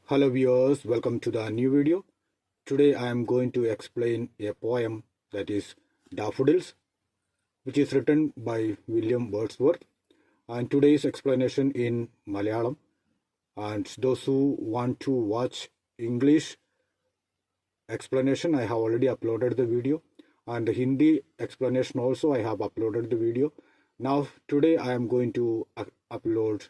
Hello viewers, welcome to the new video. Today I am going to explain a poem that is Daffodils, which is written by William Wordsworth, and today's explanation in Malayalam. And those who want to watch English explanation, I have already uploaded the video, and the Hindi explanation also I have uploaded the video. Now today I am going to upload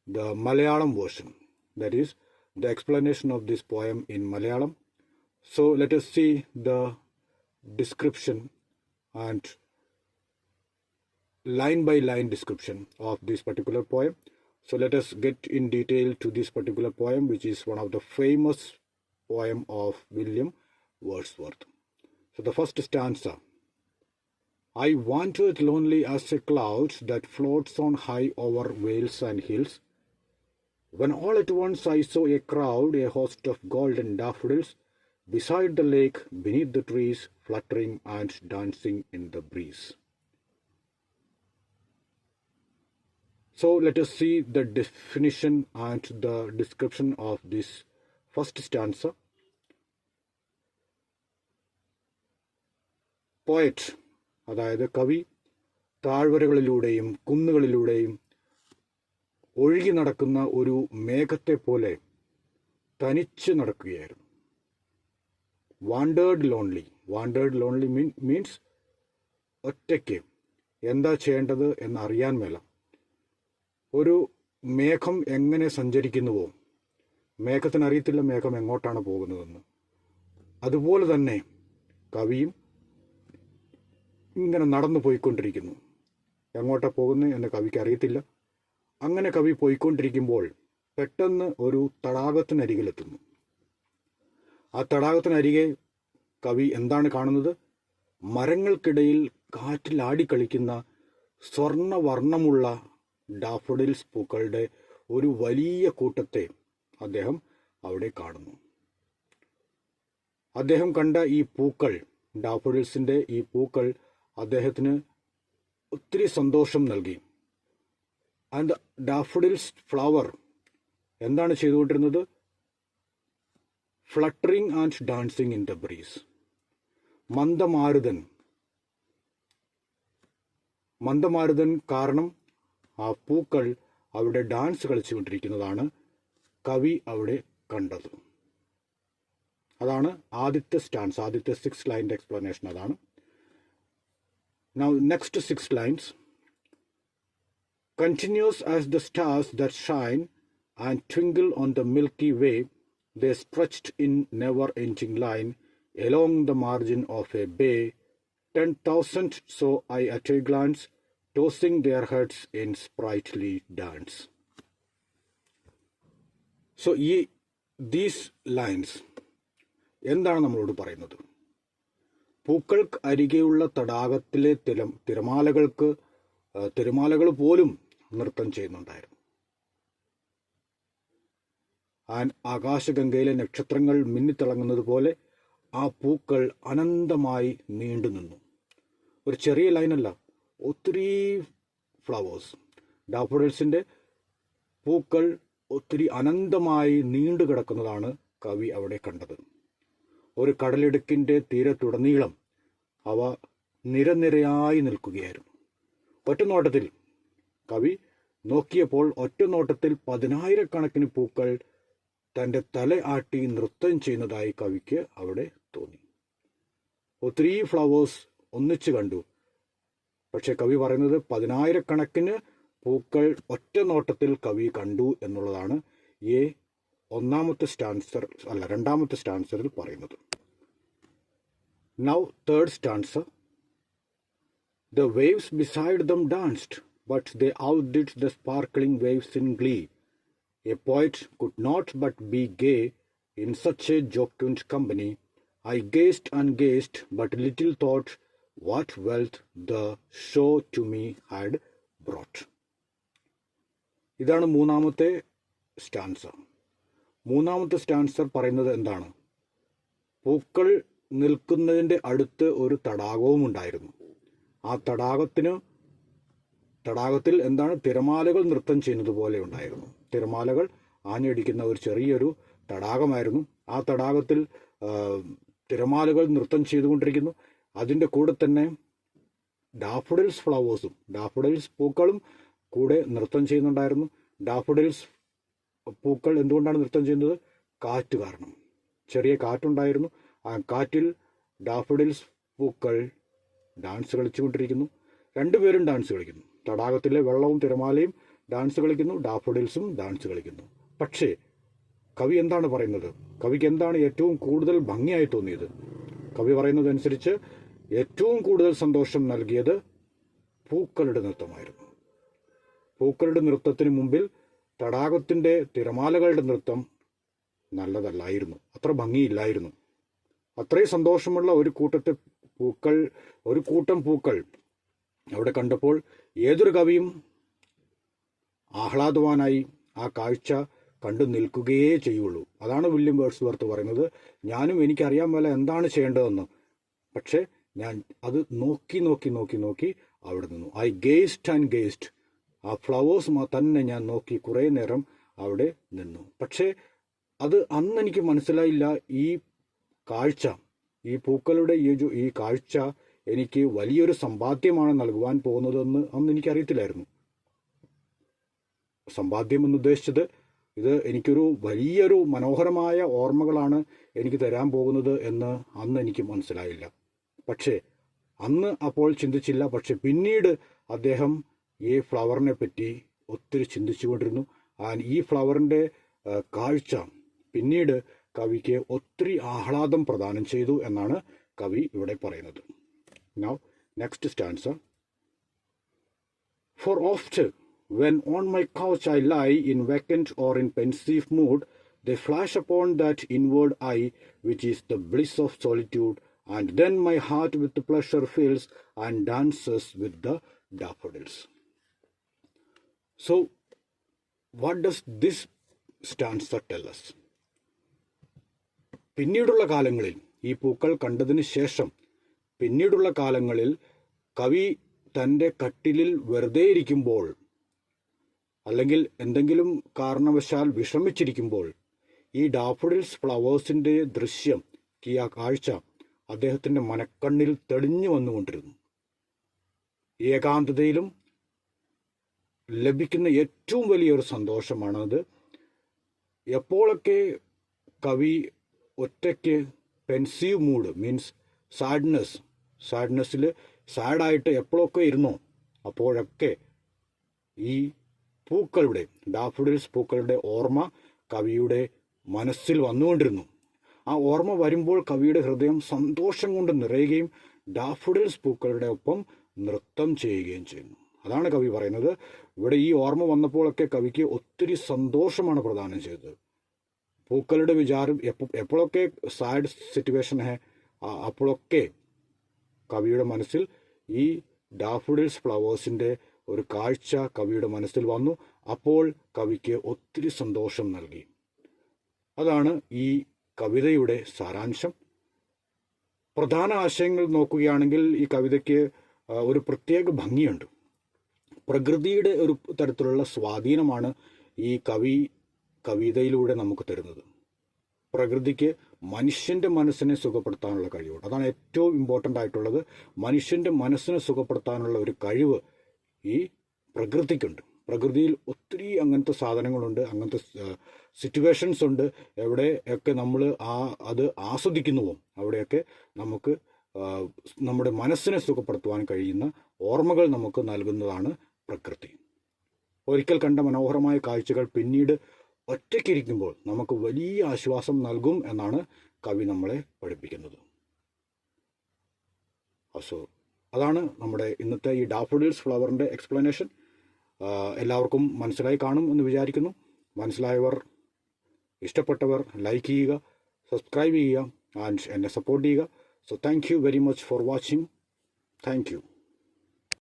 the Malayalam version, that is the explanation of this poem in Malayalam. So let us see the description and line by line description of this particular poem. So let us get in detail to this particular poem, which is one of the famous poem of William Wordsworth. So the first stanza: I wandered lonely as a cloud that floats on high over vales and hills, when all at once I saw a crowd, a host of golden daffodils, beside the lake, beneath the trees, fluttering and dancing in the breeze. So let us see the definition and the description of this first stanza. Poet, അതായത് കവി, താഴ്വരകളിലൂടെയും കുന്നുകളിലൂടെയും ഒഴുകി നടക്കുന്ന ഒരു മേഘത്തെ പോലെ തനിച്ച് നടക്കുകയായിരുന്നു. വാണ്ടേർഡ് lonely means ഒറ്റയ്ക്ക് എന്താ ചെയ്യേണ്ടത് എന്നറിയാൻ മേല. ഒരു മേഘം എങ്ങനെ സഞ്ചരിക്കുന്നുവോ, മേഘത്തിനറിയത്തില്ല മേഘം എങ്ങോട്ടാണ് പോകുന്നതെന്ന്. അതുപോലെ തന്നെ കവിയും ഇങ്ങനെ നടന്നു പോയിക്കൊണ്ടിരിക്കുന്നു. എങ്ങോട്ടാണ് പോകുന്നത് എന്ന് കവിക്ക് അറിയത്തില്ല. അങ്ങനെ കവി പോയിക്കൊണ്ടിരിക്കുമ്പോൾ പെട്ടെന്ന് ഒരു തടാകത്തിനരികിലെത്തുന്നു. ആ തടാകത്തിനരികെ കവി എന്താണ് കാണുന്നത്? മരങ്ങൾക്കിടയിൽ കാറ്റിൽ ആടിക്കളിക്കുന്ന സ്വർണ്ണവർണ്ണമുള്ള ഡാഫോഡിൽസ് പൂക്കളുടെ ഒരു വലിയ കൂട്ടത്തെ അദ്ദേഹം അവിടെ കാണുന്നു. അദ്ദേഹം കണ്ട ഈ പൂക്കൾ, ഡാഫോഡിൽസിൻ്റെ ഈ പൂക്കൾ അദ്ദേഹത്തിന് ഒത്തിരി സന്തോഷം നൽകി. ആൻഡ് ഡാഫോഡിൽസ് ഫ്ലവർ എന്താണ് ചെയ്തുകൊണ്ടിരുന്നത്? Fluttering and dancing in the breeze. മന്ദമാരുതൻ കാരണം ആ പൂക്കൾ അവിടെ ഡാൻസ് കളിച്ചുകൊണ്ടിരിക്കുന്നതാണ് കവി അവിടെ കണ്ടത്. അതാണ് ആദ്യത്തെ സ്റ്റാൻസ്, ആദ്യത്തെ 6 ലൈൻ്റെ എക്സ്പ്ലനേഷൻ അതാണ്. Now next 6 lines: continuous as the stars that shine and twinkle on the Milky Way, they stretched in never-ending line along the margin of a bay. 10,000 saw I at a glance, tossing their heads in sprightly dance. So these lines എന്താണ് നമ്മളോട് പറയുന്നത്? പൂക്കൾക്ക് അരികെയുള്ള തടാകത്തിലെ തിരമാലകൾ പോലും നൃത്തം ചെയ്യുന്നുണ്ടായിരുന്നു. ആകാശഗംഗയിലെ നക്ഷത്രങ്ങൾ മിന്നിത്തിളങ്ങുന്നത് പോലെ ആ പൂക്കൾ അനന്തമായി നീണ്ടു നിന്നു. ഒരു ചെറിയ ലൈനല്ല, ഒത്തിരി ഫ്ലവേഴ്സ്, ഡാഫോഡിൽസിൻ്റെ പൂക്കൾ ഒത്തിരി അനന്തമായി നീണ്ടു കിടക്കുന്നതാണ് കവി അവിടെ കണ്ടത്. ഒരു കടലിടുക്കിൻ്റെ തീരത്തുടനീളം അവ നിരനിരയായി നിൽക്കുകയായിരുന്നു. ഒറ്റനോട്ടത്തിൽ കവി നോക്കിയപ്പോൾ ഒറ്റനോട്ടത്തിൽ 10,000-കണക്കിന് പൂക്കൾ തൻ്റെ തല ആട്ടി നൃത്തം ചെയ്യുന്നതായി കവിക്ക് അവിടെ തോന്നി. ഒത്തിരി ഫ്ലവേഴ്സ് ഒന്നിച്ചു കണ്ടു. പക്ഷെ കവി പറയുന്നത് 10,000-കണക്കിന് പൂക്കൾ ഒറ്റ നോട്ടത്തിൽ കവി കണ്ടു എന്നുള്ളതാണ് രണ്ടാമത്തെ സ്റ്റാൻസറിൽ പറയുന്നത്. Now third stanza: the waves beside them danced, but they outdid the sparkling waves in glee. A poet could not but be gay in such a jocund company. I gazed and gazed, but little thought what wealth the show to me had brought. ഇതാണ് മൂന്നാമത്തെ stanza. മൂന്നാമത്തെ stanza പറയുന്നത് എന്താണ്? പൂക്കൾ നിൽക്കുന്നതിൻ്റെ അടുത്ത് ഒരു തടാകവും ഉണ്ടായിരുന്നു. ആ തടാകത്തിൽ എന്താണ്? തിരമാലകൾ നൃത്തം ചെയ്യുന്നത് പോലെ ഉണ്ടായിരുന്നു. തിരമാലകൾ ആഞ്ഞടിക്കുന്ന ഒരു ചെറിയൊരു തടാകമായിരുന്നു. ആ തടാകത്തിൽ തിരമാലകൾ നൃത്തം ചെയ്തുകൊണ്ടിരിക്കുന്നു. അതിൻ്റെ കൂടെ തന്നെ ഡാഫഡിൽസ് ഫ്ലവേഴ്സും, ഡാഫഡിൽസ് പൂക്കളും കൂടെ നൃത്തം ചെയ്യുന്നുണ്ടായിരുന്നു. ഡാഫഡിൽസ് പൂക്കൾ എന്തുകൊണ്ടാണ് നൃത്തം ചെയ്യുന്നത്? കാറ്റ് കാരണം. ചെറിയ കാറ്റുണ്ടായിരുന്നു. ആ കാറ്റിൽ ഡാഫഡിൽസ് പൂക്കൾ ഡാൻസ് കളിച്ചുകൊണ്ടിരിക്കുന്നു. രണ്ടുപേരും ഡാൻസ് കളിക്കുന്നു. തടാകത്തിലെ വെള്ളവും തിരമാലയും ഡാൻസ് കളിക്കുന്നു, ഡാഫഡിൽസും ഡാൻസ് കളിക്കുന്നു. പക്ഷേ കവി എന്താണ് പറയുന്നത്? കവിക്ക് എന്താണ് ഏറ്റവും കൂടുതൽ ഭംഗിയായി തോന്നിയത്? കവി പറയുന്നതനുസരിച്ച് ഏറ്റവും കൂടുതൽ സന്തോഷം നൽകിയത് പൂക്കളുടെ നൃത്തമായിരുന്നു. പൂക്കളുടെ നൃത്തത്തിന് മുമ്പിൽ തടാകത്തിൻ്റെ തിരമാലകളുടെ നൃത്തം നല്ലതല്ലായിരുന്നു, അത്ര ഭംഗിയില്ലായിരുന്നു. അത്രയും സന്തോഷമുള്ള ഒരു കൂട്ടം പൂക്കൾ അവിടെ കണ്ടപ്പോൾ ഏതൊരു കവിയും ആഹ്ലാദവാനായി ആ കാഴ്ച കണ്ടു നിൽക്കുകയേ ചെയ്യുള്ളൂ. അതാണ് വില്യം വേർഡ്സ്വർത്ത് പറയുന്നത്. ഞാനും എനിക്കറിയാൻ മേല എന്താണ് ചെയ്യേണ്ടതെന്ന്, പക്ഷേ ഞാൻ അത് നോക്കി അവിടെ നിന്നു. I gazed and gazed. ആ ഫ്ലവേഴ്സ് തന്നെ ഞാൻ നോക്കി കുറേ നേരം അവിടെ നിന്നു. പക്ഷേ അത് അന്ന് എനിക്ക് മനസ്സിലായില്ല. ഈ കാഴ്ച, ഈ പൂക്കളുടെ ഈ കാഴ്ച എനിക്ക് വലിയൊരു സമ്പാദ്യമാണ് നൽകുവാൻ പോകുന്നതെന്ന് അന്ന് എനിക്കറിയത്തില്ലായിരുന്നു. സമ്പാദ്യം എന്നുദ്ദേശിച്ചത് ഇത് എനിക്കൊരു വലിയൊരു മനോഹരമായ ഓർമ്മകളാണ് എനിക്ക് തരാൻ പോകുന്നത് എന്ന് അന്ന് എനിക്ക് മനസ്സിലായില്ല. പക്ഷേ അന്ന് അപ്പോൾ ചിന്തിച്ചില്ല. പക്ഷെ പിന്നീട് അദ്ദേഹം ഈ ഫ്ലവറിനെ പറ്റി ഒത്തിരി ചിന്തിച്ചുകൊണ്ടിരുന്നു. ഈ ഫ്ലവറിൻ്റെ കാഴ്ച പിന്നീട് കവിക്ക് ഒത്തിരി ആഹ്ലാദം പ്രദാനം ചെയ്തു എന്നാണ് കവി ഇവിടെ പറയുന്നത്. Now, next stanza. For oft, when on my couch I lie in vacant or in pensive mood, they flash upon that inward eye which is the bliss of solitude, and then my heart with pleasure fills and dances with the daffodils. So, what does this stanza tell us? പിന്നീടുള്ള കാലങ്ങളിൽ ഈ പൂക്കൾ കണ്ടതിന് ശേഷം പിന്നീടുള്ള കാലങ്ങളിൽ കവി തൻ്റെ കട്ടിലിൽ വെറുതെ ഇരിക്കുമ്പോൾ, അല്ലെങ്കിൽ എന്തെങ്കിലും കാരണവശാൽ വിഷമിച്ചിരിക്കുമ്പോൾ, ഈ ഡാഫഡിൽസ് ഫ്ലവേഴ്സിൻ്റെ ദൃശ്യം, ഈ ആ കാഴ്ച അദ്ദേഹത്തിൻ്റെ മനക്കണ്ണിൽ തെളിഞ്ഞു വന്നുകൊണ്ടിരുന്നു. ഏകാന്തതയിലും ലഭിക്കുന്ന ഏറ്റവും വലിയൊരു സന്തോഷമാണത്. എപ്പോഴൊക്കെ കവി ഒറ്റയ്ക്ക് പെൻസീവ് മൂഡ് മീൻസ് സാഡ്നെസ്സിൽ സാഡായിട്ട് എപ്പോഴൊക്കെ ഇരുന്നോ അപ്പോഴൊക്കെ ഈ പൂക്കളുടെ, ഡാഫഡിൽസ് പൂക്കളുടെ ഓർമ്മ കവിയുടെ മനസ്സിൽ വന്നുകൊണ്ടിരുന്നു. ആ ഓർമ്മ വരുമ്പോൾ കവിയുടെ ഹൃദയം സന്തോഷം കൊണ്ട് നിറയുകയും ഡാഫഡിൽസ് പൂക്കളുടെ ഒപ്പം നൃത്തം ചെയ്യുകയും ചെയ്യുന്നു. അതാണ് കവി പറയുന്നത്. ഇവിടെ ഈ ഓർമ്മ വന്നപ്പോഴൊക്കെ കവിക്ക് ഒത്തിരി സന്തോഷമാണ് പ്രദാനം ചെയ്തത്. പൂക്കളുടെ വിചാരം എപ്പോഴൊക്കെ സാഡ് സിറ്റുവേഷൻ അപ്പോഴൊക്കെ കവിയുടെ മനസ്സിൽ ഈ ഡാഫഡിൽസ് ഫ്ലവേഴ്സിൻ്റെ ഒരു കാഴ്ച കവിയുടെ മനസ്സിൽ വന്നു. അപ്പോൾ കവിക്ക് ഒത്തിരി സന്തോഷം നൽകി. അതാണ് ഈ കവിതയുടെ സാരാംശം. പ്രധാന ആശയങ്ങൾ നോക്കുകയാണെങ്കിൽ ഈ കവിതയ്ക്ക് ഒരു പ്രത്യേക ഭംഗിയുണ്ട്. പ്രകൃതിയുടെ ഒരു തരത്തിലുള്ള സ്വാധീനമാണ് ഈ കവിതയിലൂടെ നമുക്ക് തരുന്നത്. പ്രകൃതിക്ക് മനുഷ്യൻ്റെ മനസ്സിനെ സുഖപ്പെടുത്താനുള്ള കഴിവുണ്ട്. അതാണ് ഏറ്റവും ഇമ്പോർട്ടൻ്റ് ആയിട്ടുള്ളത്. മനുഷ്യൻ്റെ മനസ്സിനെ സുഖപ്പെടുത്താനുള്ള ഒരു കഴിവ് ഈ പ്രകൃതിക്കുണ്ട്. പ്രകൃതിയിൽ ഒത്തിരി അങ്ങനത്തെ സാധനങ്ങളുണ്ട്, അങ്ങനത്തെ സിറ്റുവേഷൻസ് ഉണ്ട്. എവിടെയൊക്കെ നമ്മൾ അത് ആസ്വദിക്കുന്നുവോ അവിടെയൊക്കെ നമുക്ക് നമ്മുടെ മനസ്സിനെ സുഖപ്പെടുത്തുവാൻ കഴിയുന്ന ഓർമ്മകൾ നമുക്ക് നൽകുന്നതാണ് പ്രകൃതി. ഒരിക്കൽ കണ്ട മനോഹരമായ കാഴ്ചകൾ പിന്നീട് ഒറ്റയ്ക്കിരിക്കുമ്പോൾ നമുക്ക് വലിയ ആശ്വാസം നൽകും എന്നാണ് കവി നമ്മളെ പഠിപ്പിക്കുന്നത്. അതാണ് നമ്മുടെ ഇന്നത്തെ ഈ ഡാഫഡിൽസ് ഫ്ലവറിൻ്റെ എക്സ്പ്ലനേഷൻ. എല്ലാവർക്കും മനസ്സിലായി കാണും എന്ന് വിചാരിക്കുന്നു. മനസ്സിലായവർ, ഇഷ്ടപ്പെട്ടവർ ലൈക്ക് ചെയ്യുക, സബ്സ്ക്രൈബ് ചെയ്യുക ആൻഡ് എന്നെ സപ്പോർട്ട് ചെയ്യുക. So thank you very much for watching. Thank you.